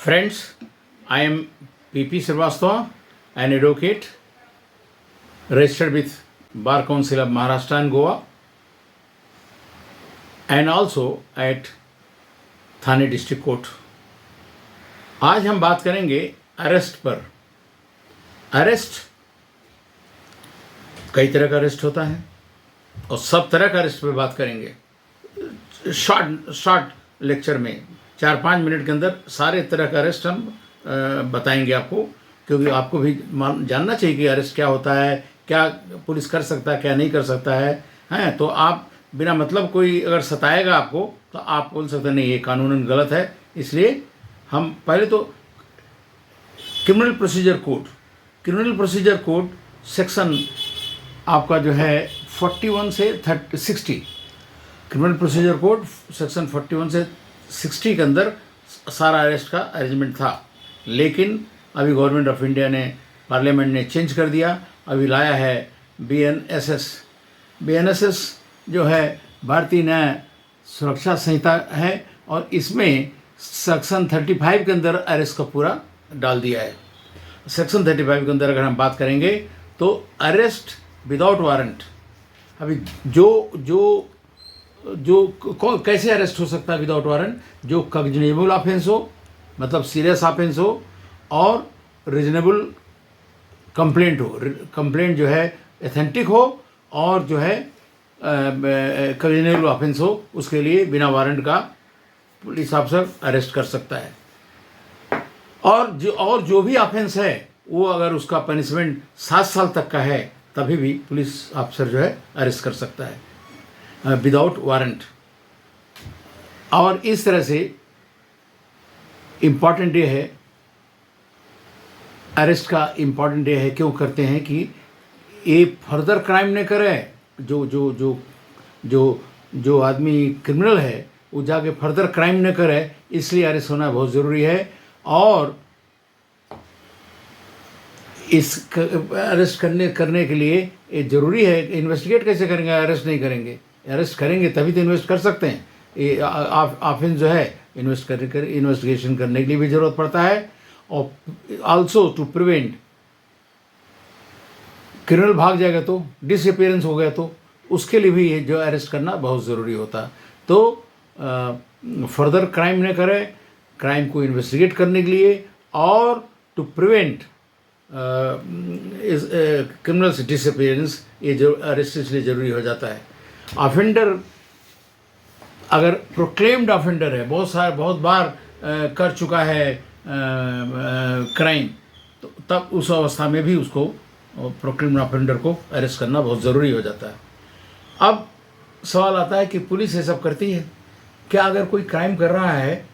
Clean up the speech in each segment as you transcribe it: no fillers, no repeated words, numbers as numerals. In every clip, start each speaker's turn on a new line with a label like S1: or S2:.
S1: Friends, I am P.P. Srivastava, an advocate registered with Bar Council of Maharashtra and Goa, and also at Thane district court. आज हम बात करेंगे arrest पर। Arrest कई तरह का अरेस्ट होता है और सब तरह का अरेस्ट पर बात करेंगे। शॉर्ट लेक्चर में 4-5 मिनट के अंदर सारे तरह का अरेस्ट हम बताएंगे आपको, क्योंकि आपको भी जानना चाहिए कि अरेस्ट क्या होता है, क्या पुलिस कर सकता है, क्या नहीं कर सकता है। तो आप बिना मतलब कोई अगर सताएगा आपको तो आप बोल सकते हैं नहीं ये कानूनन गलत है। इसलिए हम पहले तो क्रिमिनल प्रोसीजर कोड सेक्शन आपका जो है 41 से 60, क्रिमिनल प्रोसीजर कोड सेक्शन 41 से 60 के अंदर सारा अरेस्ट का अरेंजमेंट था। लेकिन अभी गवर्नमेंट ऑफ इंडिया ने, पार्लियामेंट ने चेंज कर दिया। अभी लाया है BNSS जो है भारतीय न्याय सुरक्षा संहिता है, और इसमें सेक्शन 35 के अंदर अरेस्ट का पूरा डाल दिया है। सेक्शन 35 के अंदर अगर हम बात करेंगे तो अरेस्ट विदाउट वारंट, अभी जो कैसे अरेस्ट हो सकता है विदाउट वारंट? जो कॉग्निजेबल ऑफेंस हो, मतलब सीरियस ऑफेंस हो, और रीजनेबल कंप्लेंट हो, कंप्लेंट जो है एथेंटिक हो, और जो है कॉग्निजेबल ऑफेंस हो, उसके लिए बिना वारंट का पुलिस ऑफिसर अरेस्ट कर सकता है। और जो भी ऑफेंस है वो अगर उसका पनिशमेंट 7 साल तक का है तभी भी पुलिस ऑफिसर जो है अरेस्ट कर सकता है विदाउट वारंट। और इस तरह से इम्पॉर्टेंट ये है, अरेस्ट का इम्पॉर्टेंट ये है, क्यों करते हैं कि ये फर्दर क्राइम न करे। जो आदमी क्रिमिनल है वो जाके फर्दर क्राइम न करे, इसलिए अरेस्ट होना बहुत ज़रूरी है। और इस अरेस्ट करने के लिए ये ज़रूरी है। इन्वेस्टिगेट कैसे करेंगे? अरेस्ट नहीं करेंगे। अरेस्ट करेंगे तभी तो इन्वेस्ट कर सकते हैं। ये ऑफेंस जो है इन्वेस्टिगेशन करने के लिए भी ज़रूरत पड़ता है, और आल्सो टू प्रिवेंट, क्रिमिनल भाग जाएगा तो, डिसअपियरेंस हो गया तो उसके लिए भी ये जो अरेस्ट करना बहुत ज़रूरी होता। तो फर्दर क्राइम न करे, क्राइम को इन्वेस्टिगेट करने के लिए, और टू प्रिवेंट क्रिमिनल्स डिसअपियरेंस, ये जो अरेस्ट इसलिए ज़रूरी हो जाता है। ऑफेंडर अगर प्रोक्लेम्ड ऑफेंडर है, बहुत बार कर चुका है क्राइम, तो तब उस अवस्था में भी उसको प्रोक्लेम्ड ऑफेंडर को अरेस्ट करना बहुत ज़रूरी हो जाता है। अब सवाल आता है कि पुलिस ये सब करती है क्या? अगर कोई क्राइम कर रहा है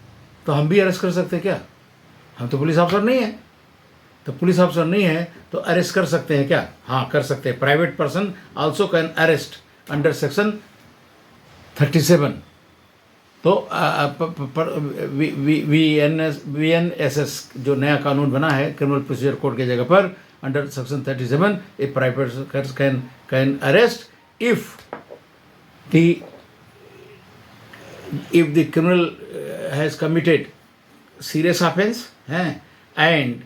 S1: तो हम भी अरेस्ट कर सकते हैं क्या? हम तो पुलिस ऑफिसर नहीं है। तो पुलिस ऑफिसर नहीं है तो अरेस्ट कर सकते हैं क्या? हाँ, कर सकते हैं। Private person also can arrest under section 37। तो VNSS जो नया कानून बना है क्रिमिनल प्रोसीजर कोड के जगह पर, under section 37 A private person can arrest if the criminal has committed serious offense and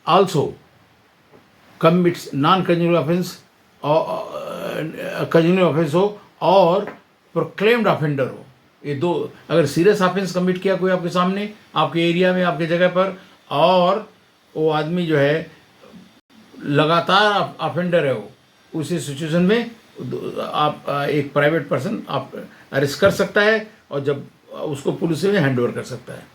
S1: also commits non-congenial offense or congenial offense हो और proclaimed offender हो। ये दो, अगर सीरियस ऑफेंस कमिट किया कोई आपके सामने, आपके एरिया में, आपके जगह पर, और वो आदमी जो है लगातार ऑफेंडर है, वो उसी सिचुएशन में आप एक प्राइवेट पर्सन आप अरेस्ट कर सकता है, और जब उसको पुलिस में हैंड ओवर कर सकता है।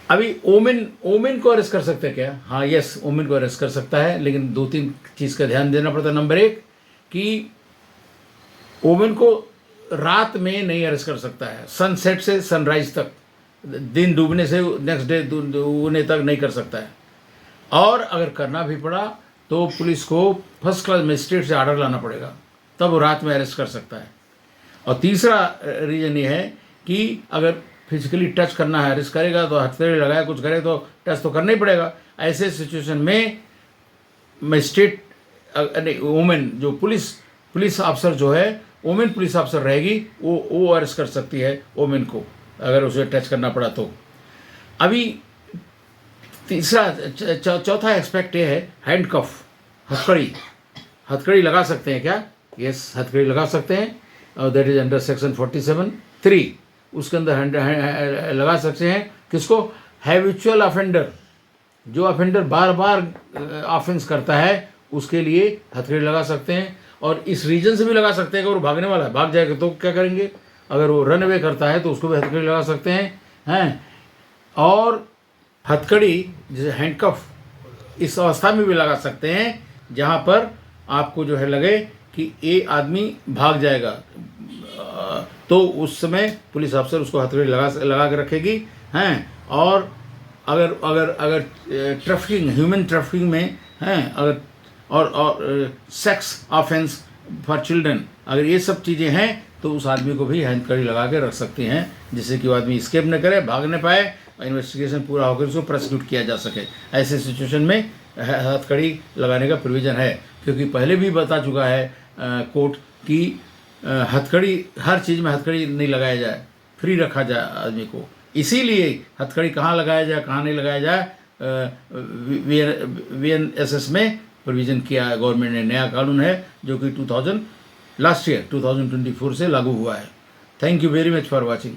S1: अभी ओमेन को अरेस्ट कर सकते हैं क्या? हाँ, यस, ओमेन को अरेस्ट कर सकता है, लेकिन 2-3 चीज़ का ध्यान देना पड़ता है। नंबर 1 कि ओमेन को रात में नहीं अरेस्ट कर सकता है, सनसेट से सनराइज तक, दिन डूबने से नेक्स्ट डे डूबने तक नहीं कर सकता है। और अगर करना भी पड़ा तो पुलिस को फर्स्ट क्लास मजिस्ट्रेट से ऑर्डर लाना पड़ेगा, तब वो रात में अरेस्ट कर सकता है। और तीसरा रीज़न ये है कि अगर फिजिकली टच करना है, अरेस्ट करेगा तो हथेली लगाए कुछ करे तो टच तो करना ही पड़ेगा। ऐसे सिचुएशन में मजिस्ट्रेट नहीं, वुमेन जो पुलिस ऑफिसर जो है, वुमेन पुलिस ऑफिसर रहेगी, वो अरेस्ट कर सकती है वुमेन को, अगर उसे टच करना पड़ा तो। अभी तीसरा चौथा एक्सपेक्ट ये है हैंड कफ, हथकड़ी। हथकड़ी लगा सकते हैं क्या? यस, हथकड़ी लगा सकते हैं, और दैट इज अंडर सेक्शन 47(3). उसके अंदर लगा सकते हैं किसको? हैबिचुअल ऑफेंडर, जो ऑफेंडर बार बार ऑफेंस करता है उसके लिए हथकड़ी लगा सकते हैं। और इस रीजन से भी लगा सकते हैं कि वो भागने वाला है, भाग जाएगा तो क्या करेंगे? अगर वो रन अवे करता है तो उसको भी हथकड़ी लगा सकते हैं। और हथकड़ी जैसे हैंडकफ इस अवस्था में भी लगा सकते हैं जहाँ पर आपको जो है लगे कि ये आदमी भाग जाएगा, तो उस समय पुलिस अफसर उसको हथकड़ी लगा के रखेगी हैं। और अगर ट्रैफिकिंग, ह्यूमन ट्रैफिकिंग में हैं, अगर और सेक्स ऑफेंस फॉर चिल्ड्रन, अगर ये सब चीज़ें हैं तो उस आदमी को भी हथकड़ी लगा के रख सकते हैं, जिससे कि वो आदमी स्केप न करे, भाग न पाए, इन्वेस्टिगेशन पूरा होकर उसको प्रोसिक्यूट किया जा सके। ऐसे सिचुएशन में हथकड़ी लगाने का प्रोविज़न है, क्योंकि पहले भी बता चुका है कोर्ट कि हथकड़ी, हर चीज़ में हथकड़ी नहीं लगाया जाए, फ्री रखा जाए आदमी को। इसीलिए हथकड़ी कहाँ लगाया जाए, कहाँ नहीं लगाया जाए, VNSS में प्रोविज़न किया है गवर्नमेंट ने। नया कानून है जो कि लास्ट ईयर 2024 से लागू हुआ है। Thank you very much for watching.